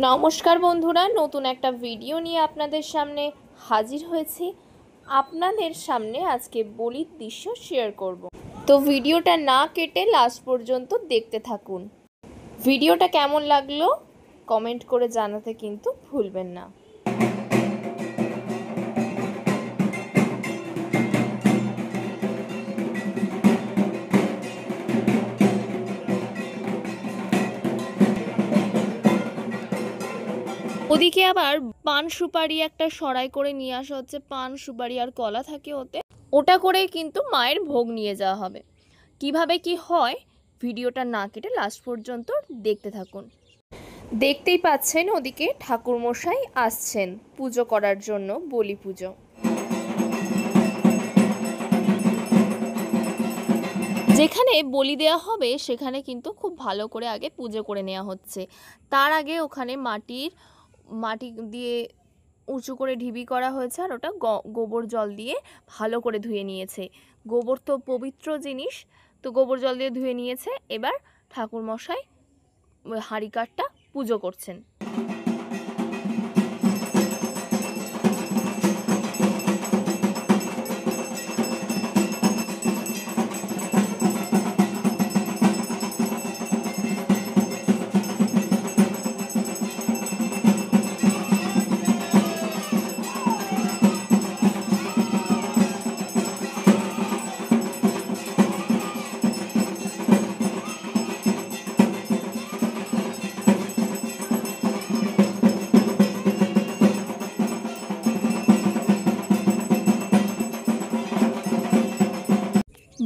নমস্কার বন্ধুরা, নতুন একটা ভিডিও নিয়ে আপনাদের সামনে হাজির হয়েছি। আপনাদের সামনে আজকে বলির দৃশ্য শেয়ার করব। তো ভিডিওটা না কেটে লাস্ট পর্যন্ত দেখতে থাকুন। ভিডিওটা কেমন লাগলো কমেন্ট করে জানাতে কিন্তু ভুলবেন না। ওদিকে আবার পান সুপারি একটা সরাই করে নিয়ে আসা হচ্ছে। পান সুপারি আর কলা থাকে ওতে, ওটা করেই কিন্তু মায়ের ভোগ নিয়ে যাওয়া হবে। কিভাবে কি হয় ভিডিওটা না কেটে লাস্ট পর্যন্ত দেখতে থাকুন। দেখতেই পাচ্ছেন ওদিকে ঠাকুরমশাই আসছেন পুজো করার জন্য, বলি পুজো। যেখানে বলি দেওয়া হবে সেখানে কিন্তু খুব ভালো করে আগে পুজো করে নেওয়া হচ্ছে। তার আগে ওখানে মাটি দিয়ে উঁচু করে ঢিবি করা হয়েছে, আর ওটা গোবর জল দিয়ে ভালো করে ধুয়ে নিয়েছে। গোবর তো পবিত্র জিনিস, তো গোবর জল দিয়ে ধুয়ে নিয়েছে। এবার ঠাকুরমশাই হাঁড়ি কাঠটা পুজো করছেন।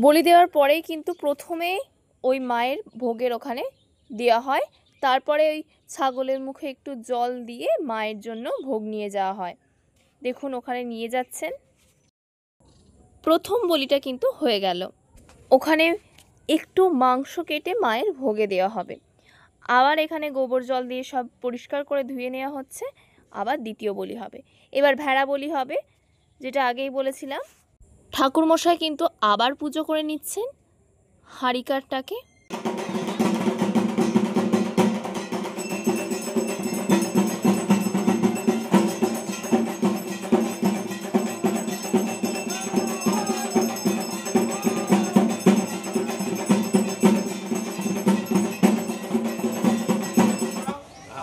বলি দেওয়ার পরেই কিন্তু প্রথমে ওই মায়ের ভোগের ওখানে দেওয়া হয়, তারপরে ওই ছাগলের মুখে একটু জল দিয়ে মায়ের জন্য ভোগ নিয়ে যাওয়া হয়। দেখুন ওখানে নিয়ে যাচ্ছেন। প্রথম বলিটা কিন্তু হয়ে গেল। ওখানে একটু মাংস কেটে মায়ের ভোগে দেওয়া হবে। আবার এখানে গোবর জল দিয়ে সব পরিষ্কার করে ধুয়ে নেওয়া হচ্ছে। আবার দ্বিতীয় বলি হবে। এবার ভেড়া বলি হবে, যেটা আগেই বলেছিলাম। ঠাকুরমশাই কিন্তু আবার পুজো করে নিচ্ছেন হাঁড়ি কাঠটাকে।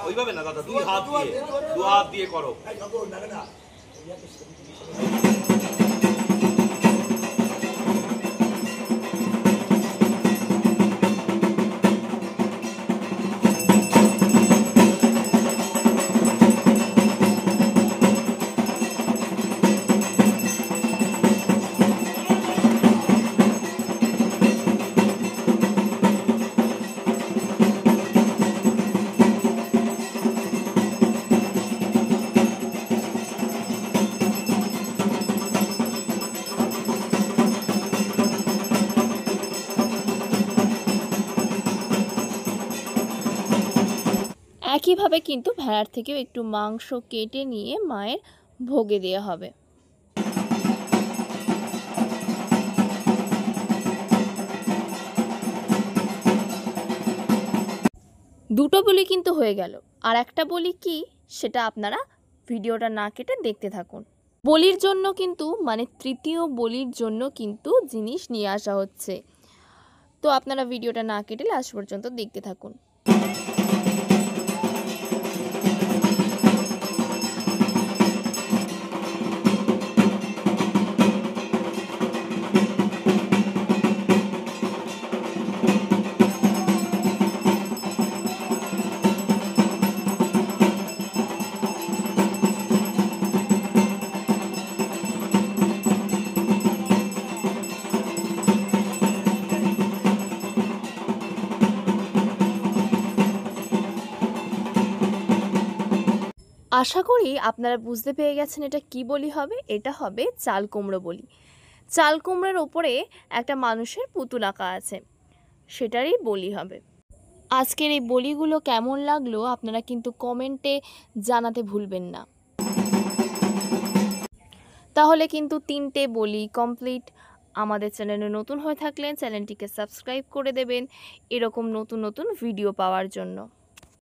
ওইভাবে না দাদা, দু হাত দিয়ে করো। একইভাবে কিন্তু ভেড়ার থেকেও একটু মাংস কেটে নিয়ে মায়ের ভোগে দেওয়া হবে। দুটো বলি কিন্তু হয়ে গেল। আর একটা বলি কি, সেটা আপনারা ভিডিওটা না কেটে দেখতে থাকুন। বলির জন্য কিন্তু তৃতীয় বলির জন্য কিন্তু জিনিস নিয়ে আসা হচ্ছে। তো আপনারা ভিডিওটা না কেটে লাস্ট পর্যন্ত দেখতে থাকুন। আশা করি আপনারা বুঝতে পেরে গেছেন এটা কি বলি হবে। এটা হবে চাল কুমড়ো বলি। চাল কুমড়োর ওপরে একটা মানুষের পুতুল আঁকা আছে, সেটারই বলি হবে। আজকের এই বলিগুলো কেমন লাগলো আপনারা কিন্তু কমেন্টে জানাতে ভুলবেন না। তাহলে কিন্তু 3টে বলি কমপ্লিট। আমাদের চ্যানেলে নতুন হয়ে থাকলে চ্যানেলটিকে সাবস্ক্রাইব করে দেবেন এরকম নতুন নতুন ভিডিও পাওয়ার জন্য।